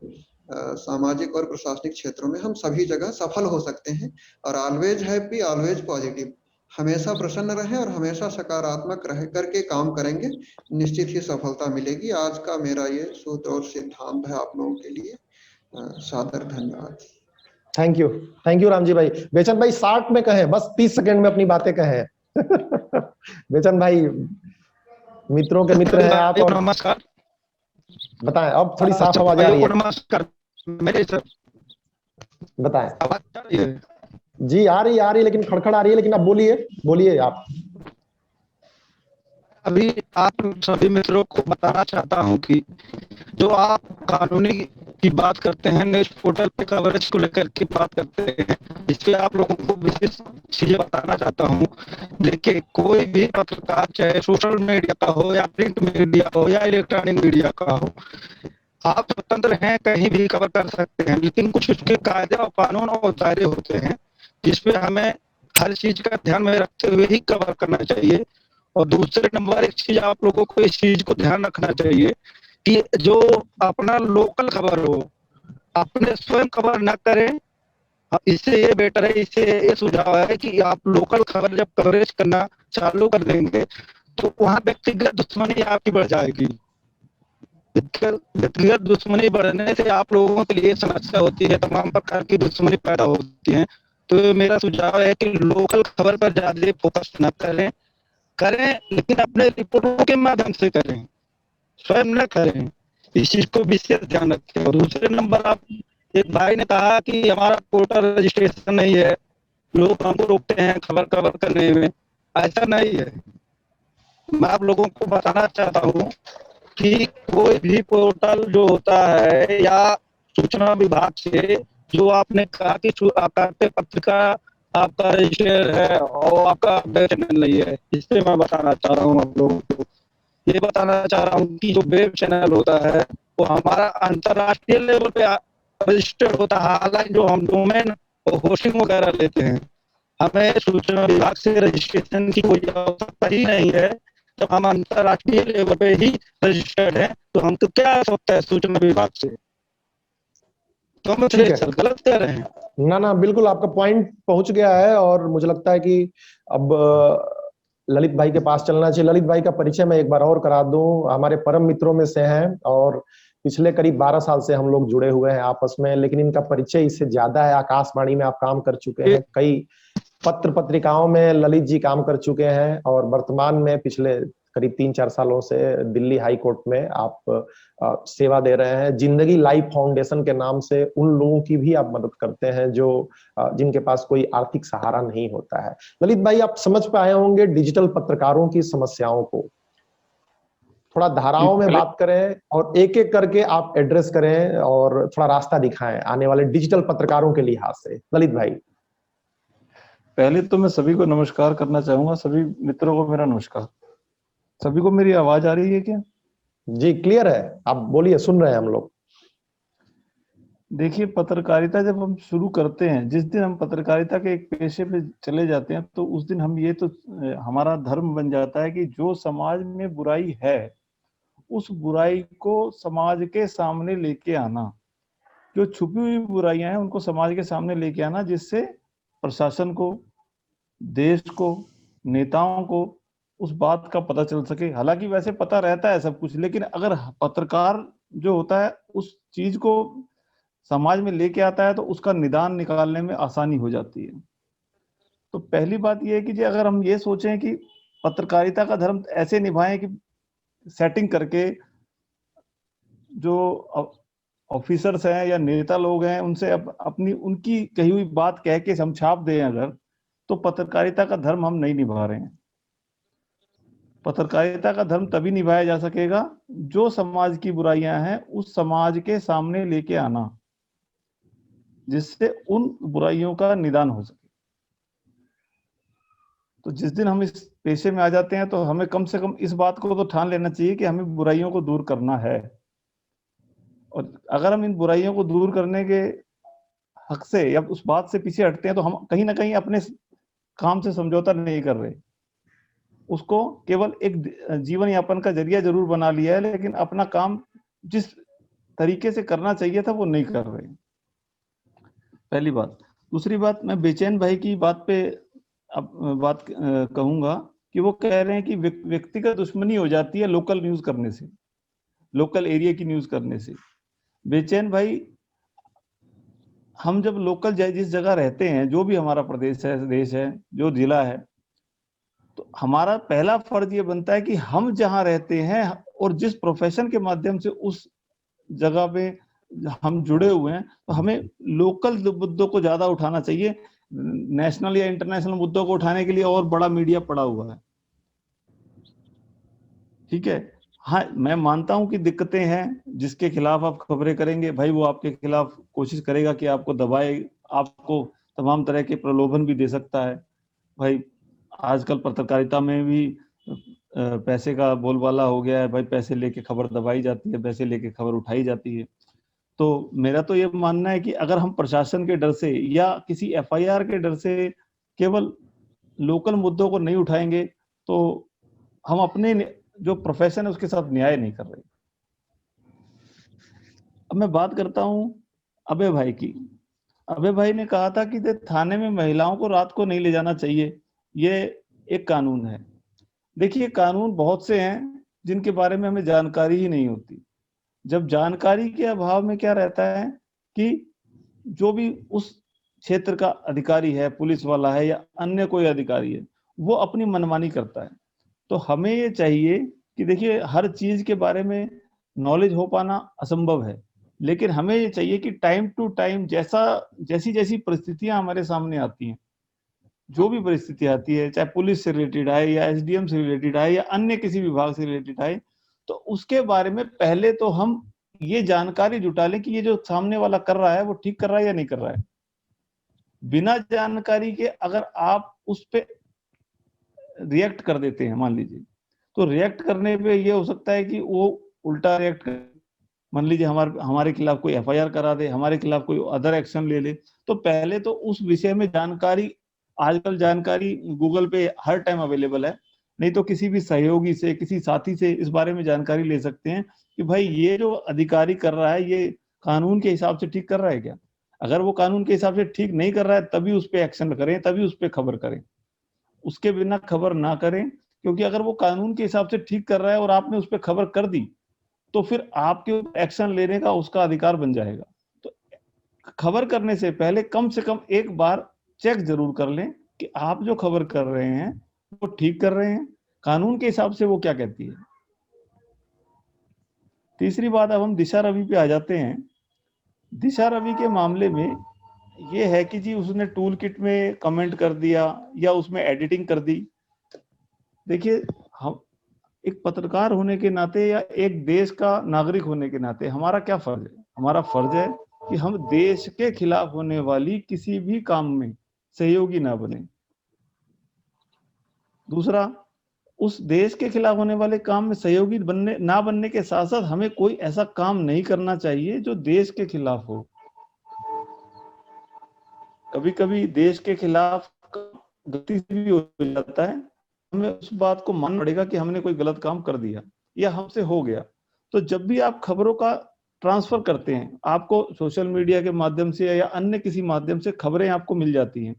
सामाजिक और प्रशासनिक क्षेत्रों में हम सभी जगह सफल हो सकते हैं। और ऑलवेज हैप्पी, ऑलवेज पॉजिटिव, हमेशा प्रसन्न रहें और हमेशा सकारात्मक रह करके काम करेंगे, निश्चित ही सफलता मिलेगी। आज का मेरा ये सूत्र और सिद्धांत है आप लोगों के लिए। सादर धन्यवाद। थैंक यू राम जी भाई। बेचन भाई 60 में कहें, बस 30 सेकंड में अपनी बातें कहें। बेचन भाई मित्रों के मित्र हैं आप। और नमस्कार, बताएं, अब थोड़ी साफ आवाज आ रही है। नमस्कार, मेरे सर बताएं। आवाज आ रही है? जी आ रही है, लेकिन खड़खड़ आ रही है, लेकिन आप बोलिए आप। अभी आप सभी मित्रों को बताना चाहता हूं कि जो आप कानूनी की बात करते हैं, न्यूज पोर्टल पे कवरेज को लेकर के बात करते हैं, इसपे आप लोगों को विशेष चीजें बताना चाहता हूं। देखिए, कोई भी पत्रकार, चाहे सोशल मीडिया का हो या प्रिंट मीडिया हो या इलेक्ट्रॉनिक मीडिया का हो, आप स्वतंत्र हैं, कहीं भी खबर कर सकते हैं, लेकिन कुछ उसके कायदे और कानून और दायरे होते हैं जिसपे हमें हर चीज का ध्यान में रखते हुए ही खबर करना चाहिए। और दूसरे नंबर एक चीज, आप लोगों को इस चीज को ध्यान रखना चाहिए कि जो अपना लोकल खबर हो, अपने स्वयं खबर न करें। इससे ये बेटर है, इससे ये सुझाव है कि आप लोकल खबर जब कवरेज करना चालू कर देंगे तो वहां व्यक्तिगत दुश्मनी आपकी बढ़ जाएगी। व्यक्तिगत दुश्मनी बढ़ने से आप लोगों के लिए समस्या होती है, तमाम प्रकार की दुश्मनी पैदा होती है। तो मेरा सुझाव है कि लोकल खबर पर ज्यादा फोकस न करें, लेकिन अपने रिपोर्टों के माध्यम से करें, स्वयं न करें। इस चीज को विशेष ध्यान रखें। और दूसरे नंबर, आप एक भाई ने कहा कि हमारा पोर्टल रजिस्ट्रेशन नहीं है, लोग हमको रोकते हैं खबर करने में। ऐसा नहीं है। मैं आप लोगों को बताना चाहता हूँ कि कोई भी पोर्टल जो होता है या सूचना विभाग से, जो आपने कहा कि पत्रिका आपका रजिस्टर है और आपका चैनल नहीं है, इससे मैं बताना चाह रहा हूँ आप लोगों को, ये बताना चाह रहा हूँ कि जो वेब चैनल होता है वो हमारा अंतरराष्ट्रीय लेवल पे रजिस्टर्ड होता है। हालांकि जो हम डोमेन और होस्टिंग वगैरह लेते हैं, हमें सूचना विभाग से रजिस्ट्रेशन की कोई आवश्यकता ही नहीं है। जब हम अंतरराष्ट्रीय लेवल पे ही रजिस्टर्ड है तो हमको क्या आवश्यकता है सूचना विभाग से? तो हम गलत कर रहे हैं। ना बिल्कुल आपका पॉइंट पहुंच गया है, और मुझे लगता है कि अब ललित भाई के पास चलना चाहिए। ललित भाई का परिचय मैं एक बार और करा दूं, हमारे परम मित्रों में से हैं और पिछले करीब 12 साल से हम लोग जुड़े हुए हैं आपस में, लेकिन इनका परिचय इससे ज्यादा है। आकाशवाणी में आप काम कर चुके हैं, कई पत्र पत्रिकाओं में ललित जी काम कर चुके हैं, और वर्तमान में पिछले करीब 3-4 सालों से दिल्ली हाई कोर्ट में आप सेवा दे रहे हैं। जिंदगी लाइफ फाउंडेशन के नाम से उन लोगों की भी आप मदद करते हैं जो जिनके पास कोई आर्थिक सहारा नहीं होता है। ललित भाई, आप समझ पाए होंगे डिजिटल पत्रकारों की समस्याओं को। थोड़ा धाराओं में बात करें और एक एक करके आप एड्रेस करें और थोड़ा रास्ता दिखाएं आने वाले डिजिटल पत्रकारों के लिहाज से। ललित भाई, पहले तो मैं सभी को नमस्कार करना चाहूंगा, सभी मित्रों को मेरा नमस्कार। सभी को मेरी आवाज आ रही है क्या? जी क्लियर है, आप बोलिए, सुन रहे हैं हम लोग। देखिए, पत्रकारिता जब हम शुरू करते हैं, जिस दिन हम पत्रकारिता के एक पेशे पे चले जाते हैं, तो उस दिन हम ये तो हमारा धर्म बन जाता है कि जो समाज में बुराई है उस बुराई को समाज के सामने लेके आना, जो छुपी हुई बुराइयां हैं उनको समाज के सामने लेके आना, जिससे प्रशासन को, देश को, नेताओं को उस बात का पता चल सके। हालांकि वैसे पता रहता है सब कुछ, लेकिन अगर पत्रकार जो होता है उस चीज को समाज में लेके आता है तो उसका निदान निकालने में आसानी हो जाती है। तो पहली बात यह है कि अगर हम ये सोचें कि पत्रकारिता का धर्म ऐसे निभाएं कि सेटिंग करके जो ऑफिसर्स हैं या नेता लोग हैं उनसे अपनी उनकी कही हुई बात कह के हम छाप दें अगर, तो पत्रकारिता का धर्म हम नहीं निभा रहे हैं। पत्रकारिता का धर्म तभी निभाया जा सकेगा जो समाज की बुराइयां हैं उस समाज के सामने लेके आना, जिससे उन बुराइयों का निदान हो सके। तो जिस दिन हम इस पेशे में आ जाते हैं तो हमें कम से कम इस बात को तो ठान लेना चाहिए कि हमें बुराइयों को दूर करना है। और अगर हम इन बुराइयों को दूर करने के हक से या उस बात से पीछे हटते हैं तो हम कहीं ना कहीं अपने काम से समझौता नहीं कर रहे, उसको केवल एक जीवन यापन का जरिया जरूर बना लिया है, लेकिन अपना काम जिस तरीके से करना चाहिए था वो नहीं कर रहे। पहली बात। दूसरी बात, मैं बेचैन भाई की बात पे अब बात कहूंगा कि वो कह रहे हैं कि व्यक्तिगत दुश्मनी हो जाती है लोकल न्यूज करने से, लोकल एरिया की न्यूज करने से। बेचैन भाई, हम जब लोकल जिस जगह रहते हैं, जो भी हमारा प्रदेश है, देश है, जो जिला है, तो हमारा पहला फर्ज ये बनता है कि हम जहां रहते हैं और जिस प्रोफेशन के माध्यम से उस जगह पे हम जुड़े हुए हैं, तो हमें लोकल मुद्दों को ज्यादा उठाना चाहिए। नेशनल या इंटरनेशनल मुद्दों को उठाने के लिए और बड़ा मीडिया पड़ा हुआ है। ठीक है, हाँ मैं मानता हूं कि दिक्कतें हैं, जिसके खिलाफ आप खबरें करेंगे भाई वो आपके खिलाफ कोशिश करेगा कि आपको दबाए, आपको तमाम तरह के प्रलोभन भी दे सकता है। भाई आजकल पत्रकारिता में भी पैसे का बोलबाला हो गया है, भाई पैसे लेके खबर दबाई जाती है, पैसे लेके खबर उठाई जाती है। तो मेरा तो ये मानना है कि अगर हम प्रशासन के डर से या किसी एफआईआर के डर से केवल लोकल मुद्दों को नहीं उठाएंगे तो हम अपने जो प्रोफेशन है उसके साथ न्याय नहीं कर रहे। अब मैं बात करता हूं अभय भाई की। अभय भाई ने कहा था कि थाने में महिलाओं को रात को नहीं ले जाना चाहिए, ये एक कानून है। देखिए, कानून बहुत से हैं जिनके बारे में हमें जानकारी ही नहीं होती। जब जानकारी के अभाव में क्या रहता है कि जो भी उस क्षेत्र का अधिकारी है, पुलिस वाला है या अन्य कोई अधिकारी है, वो अपनी मनमानी करता है। तो हमें ये चाहिए कि देखिए, हर चीज के बारे में नॉलेज हो पाना असंभव है, लेकिन हमें ये चाहिए कि टाइम टू टाइम जैसी जैसी परिस्थितियां हमारे सामने आती हैं, जो भी परिस्थिति आती है, चाहे पुलिस से रिलेटेड आए या एसडीएम से रिलेटेड आए या अन्य किसी विभाग से रिलेटेड आए, तो उसके बारे में पहले तो हम ये जानकारी जुटा लें कि ये जो सामने वाला कर रहा है वो ठीक कर रहा है या नहीं कर रहा है। बिना जानकारी के अगर आप उस पे रिएक्ट कर देते हैं, मान लीजिए, तो रिएक्ट करने पे ये हो सकता है कि वो उल्टा रिएक्ट कर, मान लीजिए हमारे खिलाफ कोई एफआईआर करा दे, हमारे खिलाफ कोई अदर एक्शन ले ले। तो पहले तो उस विषय में जानकारी, आजकल जानकारी गूगल पे हर टाइम अवेलेबल है, नहीं तो किसी भी सहयोगी से, किसी साथी से इस बारे में जानकारी ले सकते हैं कि भाई ये जो अधिकारी कर रहा है ये कानून के हिसाब से ठीक कर रहा है क्या। अगर वो कानून के हिसाब से ठीक नहीं कर रहा है तभी उस पर एक्शन करें, तभी उस पर खबर करें, उसके बिना खबर ना करें। क्योंकि अगर वो कानून के हिसाब से ठीक कर रहा है और आपने उस पर खबर कर दी तो फिर आपके एक्शन लेने का उसका अधिकार बन जाएगा। तो खबर करने से पहले कम से कम एक बार चेक जरूर कर लें कि आप जो खबर कर रहे हैं वो ठीक कर रहे हैं, कानून के हिसाब से वो क्या कहती है। तीसरी बात, अब हम दिशा रवि पे आ जाते हैं। दिशा रवि के मामले में ये है कि जी उसने टूल किट में कमेंट कर दिया या उसमें एडिटिंग कर दी। देखिए, हम एक पत्रकार होने के नाते या एक देश का नागरिक होने के नाते हमारा क्या फर्ज है? हमारा फर्ज है कि हम देश के खिलाफ होने वाली किसी भी काम में सहयोगी ना बने। दूसरा, उस देश के खिलाफ होने वाले काम में सहयोगी बनने के साथ साथ हमें कोई ऐसा काम नहीं करना चाहिए जो देश के खिलाफ हो। कभी कभी देश के खिलाफ गलती से भी हो जाता है, हमें उस बात को मानना पड़ेगा कि हमने कोई गलत काम कर दिया या हमसे हो गया। तो जब भी आप खबरों का ट्रांसफर करते हैं, आपको सोशल मीडिया के माध्यम से या अन्य किसी माध्यम से खबरें आपको मिल जाती हैं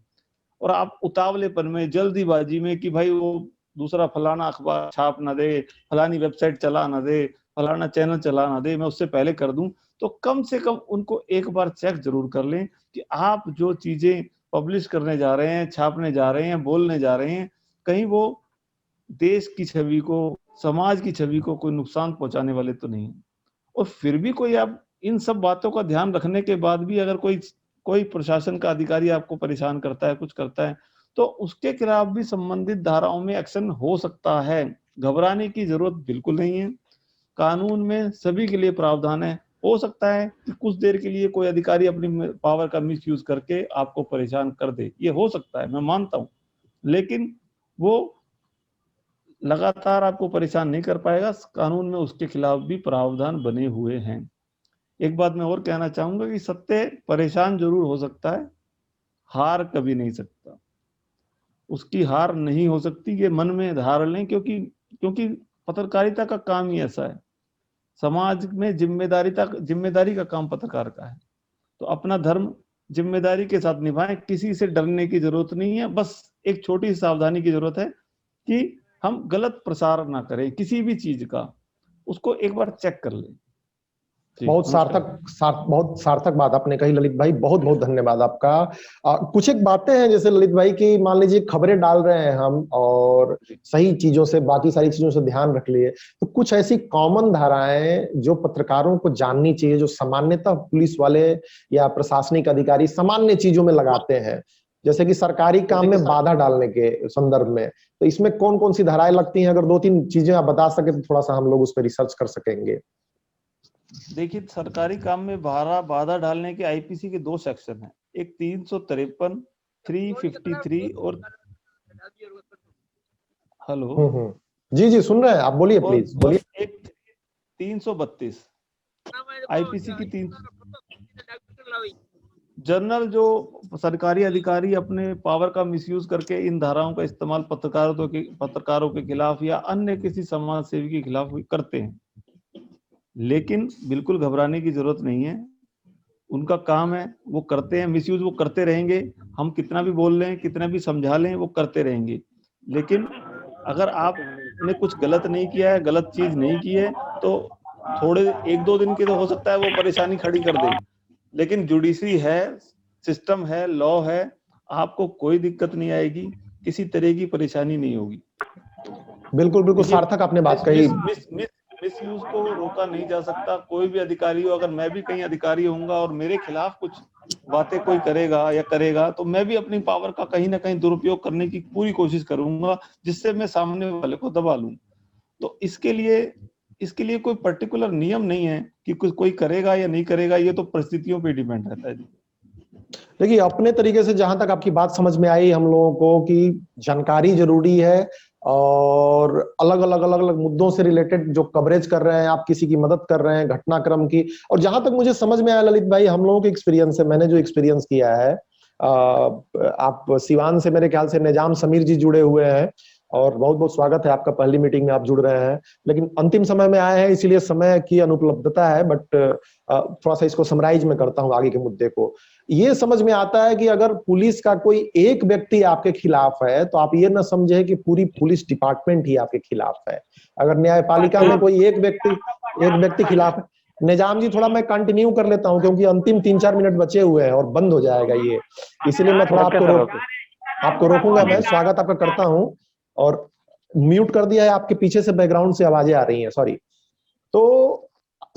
और आप उतावलेपन में, जल्दीबाजी में कि भाई वो दूसरा फलाना अखबार छाप ना दे, फलानी वेबसाइट चला ना दे, फलाना चैनल चला ना दे, मैं उससे पहले कर दूं, तो कम से कम उनको एक बार चेक जरूर कर लें कि आप जो चीजें पब्लिश करने जा रहे हैं, छापने जा रहे हैं, बोलने जा रहे हैं, कहीं वो देश की छवि को, समाज की छवि को कोई नुकसान पहुंचाने वाले तो नहीं। और फिर भी कोई, आप इन सब बातों का ध्यान रखने के बाद भी अगर कोई प्रशासन का अधिकारी आपको परेशान करता है, कुछ करता है, तो उसके खिलाफ भी संबंधित धाराओं में एक्शन हो सकता है। घबराने की जरूरत बिल्कुल नहीं है। कानून में सभी के लिए प्रावधान है। हो सकता है कि कुछ देर के लिए कोई अधिकारी अपनी पावर का मिसयूज करके आपको परेशान कर दे, ये हो सकता है, मैं मानता हूं, लेकिन वो लगातार आपको परेशान नहीं कर पाएगा। कानून में उसके खिलाफ भी प्रावधान बने हुए हैं। एक बात मैं और कहना चाहूंगा कि सत्य परेशान जरूर हो सकता है, हार कभी नहीं सकता। उसकी हार नहीं हो सकती, ये मन में धार लें, क्योंकि पत्रकारिता का काम ही ऐसा है। समाज में जिम्मेदारी का काम पत्रकार का है। तो अपना धर्म जिम्मेदारी के साथ निभाएं, किसी से डरने की जरूरत नहीं है। बस एक छोटी सी सावधानी की जरूरत है कि हम गलत प्रसार ना करें किसी भी चीज का, उसको एक बार चेक कर लें। बहुत सार्थक बात आपने कही ललित भाई, बहुत बहुत धन्यवाद आपका। कुछ एक बातें हैं जैसे ललित भाई की, मान लीजिए खबरें डाल रहे हैं हम और सही चीजों से, बाकी सारी चीजों से ध्यान रख लिए, तो कुछ ऐसी कॉमन धाराएं जो पत्रकारों को जाननी चाहिए, जो सामान्यतः पुलिस वाले या प्रशासनिक अधिकारी सामान्य चीजों में लगाते हैं, जैसे कि सरकारी काम में बाधा डालने के संदर्भ में, तो इसमें कौन कौन सी धाराएं लगती हैं? अगर 2-3 चीजें आप बता सके तो थोड़ा सा हम लोग उस पर रिसर्च कर सकेंगे। देखिए, सरकारी काम में बाधा डालने के आईपीसी के 2 सेक्शन हैं, एक 353, 353 और हेलो जी सुन रहे हैं आप, बोलिए प्लीज बोलिए। एक 332 आईपीसी की 3 जनरल, जो सरकारी अधिकारी अपने पावर का मिसयूज करके इन धाराओं का इस्तेमाल पत्रकारों के खिलाफ या अन्य किसी समाज सेवी के खिलाफ करते हैं। लेकिन बिल्कुल घबराने की जरूरत नहीं है, उनका काम है, वो करते हैं, मिसयूज वो करते रहेंगे। हम कितना भी बोल लें, कितना भी समझा लें, वो करते रहेंगे। लेकिन अगर आपने कुछ गलत नहीं किया है, गलत चीज नहीं की है, तो थोड़े 1-2 दिन के तो हो सकता है वो परेशानी खड़ी कर दे, लेकिन जुडिशरी है, सिस्टम है, लॉ है, आपको कोई दिक्कत नहीं आएगी, किसी तरह की परेशानी नहीं होगी। बिल्कुल सार्थक आपने बात कही। मिसयूज को रोका नहीं जा सकता। कोई भी अधिकारी हो, अगर मैं भी कहीं अधिकारी होऊंगा और मेरे खिलाफ कुछ बातें कोई करेगा तो मैं भी अपनी पावर का कहीं ना कहीं दुरुपयोग करने की पूरी कोशिश करूंगा, जिससे मैं सामने वाले को दबा लूं। तो इसके लिए कोई पर्टिकुलर नियम नहीं है कि कोई करेगा या नहीं करेगा, ये तो परिस्थितियों पे डिपेंड रहता है। देखिए, अपने तरीके से जहां तक आपकी बात समझ में आई हम लोगों को कि जानकारी जरूरी है, और अलग अलग मुद्दों से रिलेटेड जो कवरेज कर रहे हैं आप, किसी की मदद कर रहे हैं घटनाक्रम की। और जहां तक मुझे समझ में आया ललित भाई, हम लोगों के एक्सपीरियंस है, मैंने जो एक्सपीरियंस किया है, आप सिवान से मेरे ख्याल से निजाम समीर जी जुड़े हुए हैं, और बहुत बहुत स्वागत है आपका, पहली मीटिंग में आप जुड़ रहे हैं, लेकिन अंतिम समय में आए हैं, इसीलिए समय की अनुपलब्धता है। बट थोड़ा सा इसको समराइज में करता हूँ आगे के मुद्दे को। ये समझ में आता है कि अगर पुलिस का कोई एक व्यक्ति आपके खिलाफ है, तो आप ये ना समझे कि पूरी पुलिस डिपार्टमेंट ही आपके खिलाफ है। अगर न्यायपालिका में कोई एक व्यक्ति खिलाफ है। निजाम जी, थोड़ा मैं कंटिन्यू कर लेता हूँ क्योंकि अंतिम 3-4 मिनट बचे हुए हैं और बंद हो जाएगा ये, इसीलिए मैं थोड़ा आपको रोकूंगा। मैं स्वागत आपका करता हूँ। और म्यूट कर दिया है, आपके पीछे से बैकग्राउंड से आवाजें आ रही हैं, सॉरी। तो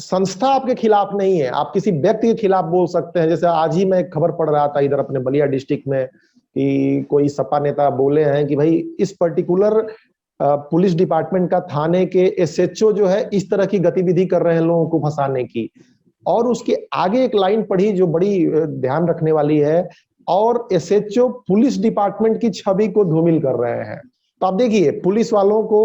संस्था आपके खिलाफ नहीं है, आप किसी व्यक्ति के खिलाफ बोल सकते हैं। जैसे आज ही मैं एक खबर पढ़ रहा था इधर अपने बलिया डिस्ट्रिक्ट में कि कोई सपा नेता बोले हैं कि भाई इस पर्टिकुलर पुलिस डिपार्टमेंट का थाने के एसएचओ जो है इस तरह की गतिविधि कर रहे हैं लोगों को फंसाने की। और उसके आगे एक लाइन पढ़ी जो बड़ी ध्यान रखने वाली है, और एसएचओ पुलिस डिपार्टमेंट की छवि को धूमिल कर रहे हैं। तो आप देखिए, पुलिस वालों को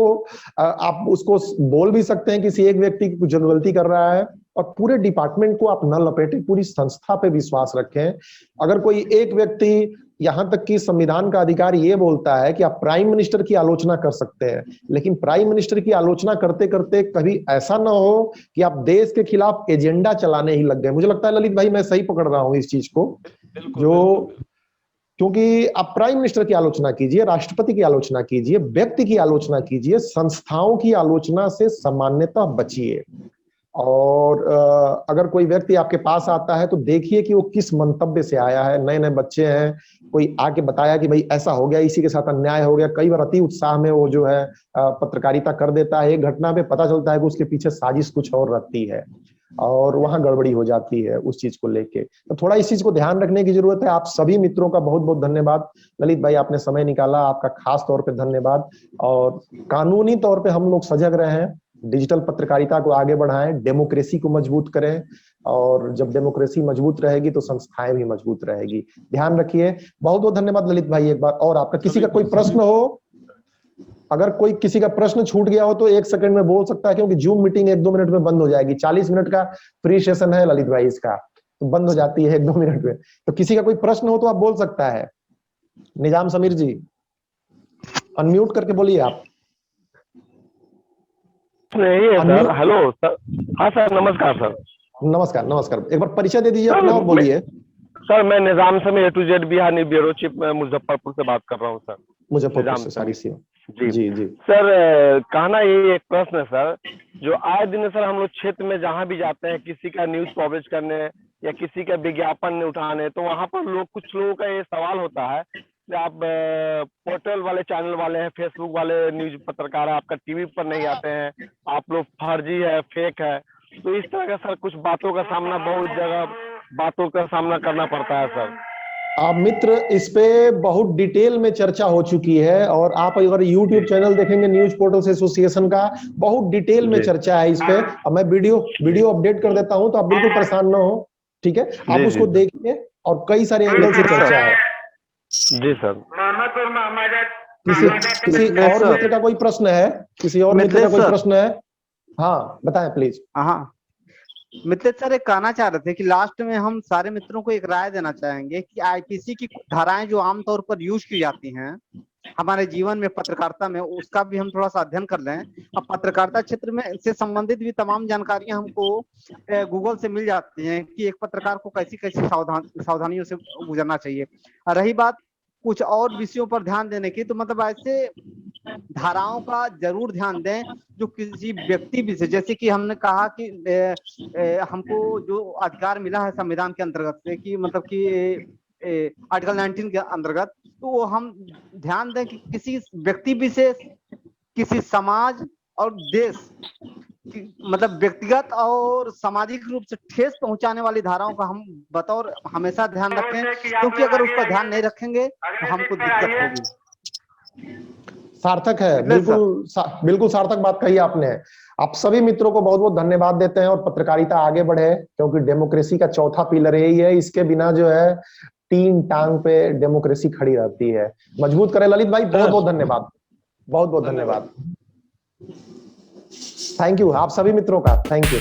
आप उसको बोल भी सकते हैं किसी एक व्यक्ति की कुछ गलती कर रहा है, और पूरे डिपार्टमेंट को आप न लपेटे, पूरी संस्था पे विश्वास रखें। अगर कोई एक व्यक्ति, यहां तक कि संविधान का अधिकार ये बोलता है कि आप प्राइम मिनिस्टर की आलोचना कर सकते हैं, लेकिन प्राइम मिनिस्टर की आलोचना करते करते कभी ऐसा ना हो कि आप देश के खिलाफ एजेंडा चलाने ही लग गए। मुझे लगता है ललित भाई मैं सही पकड़ रहा हूं इस चीज को, जो क्योंकि आप प्राइम मिनिस्टर की आलोचना कीजिए, राष्ट्रपति की आलोचना कीजिए, व्यक्ति की आलोचना कीजिए, संस्थाओं की आलोचना से सामान्यतः बचिए। और अगर कोई व्यक्ति आपके पास आता है तो देखिए कि वो किस मंतव्य से आया है। नए नए बच्चे हैं, कोई आके बताया कि भाई ऐसा हो गया, इसी के साथ अन्याय हो गया, कई बार अति उत्साह में वो जो है पत्रकारिता कर देता है। एक घटना पे पता चलता है कि उसके पीछे साजिश कुछ और रहती है, और वहां गड़बड़ी हो जाती है उस चीज को लेके। तो थोड़ा इस चीज को ध्यान रखने की जरूरत है। आप सभी मित्रों का बहुत बहुत धन्यवाद। ललित भाई आपने समय निकाला, आपका खास तौर पे धन्यवाद। और कानूनी तौर पे हम लोग सजग रहें, डिजिटल पत्रकारिता को आगे बढ़ाएं, डेमोक्रेसी को मजबूत करें, और जब डेमोक्रेसी मजबूत रहेगी तो संस्थाएं भी मजबूत रहेगी। ध्यान रखिए। बहुत बहुत धन्यवाद ललित भाई एक बार। और आपका किसी का कोई प्रश्न हो, अगर कोई किसी का प्रश्न छूट गया हो तो 1 सेकंड में बोल सकता है, क्योंकि जूम मीटिंग 1-2 मिनट में बंद हो जाएगी। 40 मिनट का फ्री सेशन है ललित भाई इसका, तो बंद हो जाती है 1-2 मिनट में। तो किसी का कोई प्रश्न हो तो आप बोल सकता है। निजाम समीर जी अनम्यूट करके बोलिए आप। नहीं है सर। Hello sir. हाँ सर, नमस्कार सर। नमस्कार नमस्कार। एक बार परिचय दे दीजिए अपना और बोलिए। सर मैं Nizam Sameer A to Z Bihar bureau chief Muzaffarpur से बात कर रहा हूँ सर। मुजफ्फरपुर से सारी सी। जी जी जी सर, कहना ये एक प्रश्न है सर, जो आए दिन सर हम लोग क्षेत्र में जहाँ भी जाते हैं किसी का न्यूज कवरेज करने या किसी का विज्ञापन उठाने, तो वहाँ पर कुछ लोगों का ये सवाल होता है कि आप पोर्टल वाले, चैनल वाले हैं, फेसबुक वाले न्यूज पत्रकार है, आपका टीवी पर नहीं आते हैं, आप लोग फर्जी है, फेक है। तो इस तरह का सर कुछ बातों का सामना, बहुत जगह बातों का सामना करना पड़ता है सर। आप मित्र, इस पे बहुत डिटेल में चर्चा हो चुकी है, और आप अगर YouTube चैनल देखेंगे न्यूज पोर्टल्स एसोसिएशन का, बहुत डिटेल में चर्चा है इस पे। अब मैं वीडियो अपडेट कर देता हूं, तो आप बिल्कुल परेशान ना हो, ठीक है? आप उसको देखिए, और कई सारे एंगल से चर्चा है। जी सर। किसी और मित्र का कोई प्रश्न है? किसी और मित्र का कोई प्रश्न है? हाँ बताएं प्लीज। हाँ मित्र सर, एक कहना चाह रहे थे कि लास्ट में हम सारे मित्रों को एक राय देना चाहेंगे कि आईपीसी की धाराएं जो आमतौर पर यूज की जाती हैं हमारे जीवन में, पत्रकारिता में, उसका भी हम थोड़ा सा अध्ययन कर लें। अब पत्रकारिता क्षेत्र में से संबंधित भी तमाम जानकारियां हमको गूगल से मिल जाती हैं कि एक पत्रकार को कैसी कैसी सावधानियों से गुजरना चाहिए। रही बात कुछ और विषयों पर ध्यान देने की, तो मतलब ऐसे धाराओं का जरूर ध्यान दें जो किसी व्यक्ति भी से, जैसे कि हमने कहा कि हमको जो अधिकार मिला है संविधान के अंतर्गत से, कि मतलब कि आर्टिकल 19 के अंतर्गत, तो वो हम ध्यान दें कि किसी व्यक्ति विशेष, किसी समाज और देश मतलब व्यक्तिगत और सामाजिक रूप से ठेस पहुंचाने वाली धाराओं का हम बतौर हमेशा ध्यान रखें, क्योंकि अगर उस पर ध्यान नहीं रखेंगे तो हमको दिक्कत होगी। सार्थक है, बिल्कुल सार्थक बात कही आपने। आप सभी मित्रों को बहुत बहुत धन्यवाद देते हैं, और पत्रकारिता आगे बढ़े, क्योंकि डेमोक्रेसी का चौथा पिलर यही है। इसके बिना जो है 3 टांग पे डेमोक्रेसी खड़ी रहती है। मजबूत करें ललित भाई, बहुत बहुत धन्यवाद, बहुत बहुत धन्यवाद। थैंक यू आप सभी मित्रों का, थैंक यू।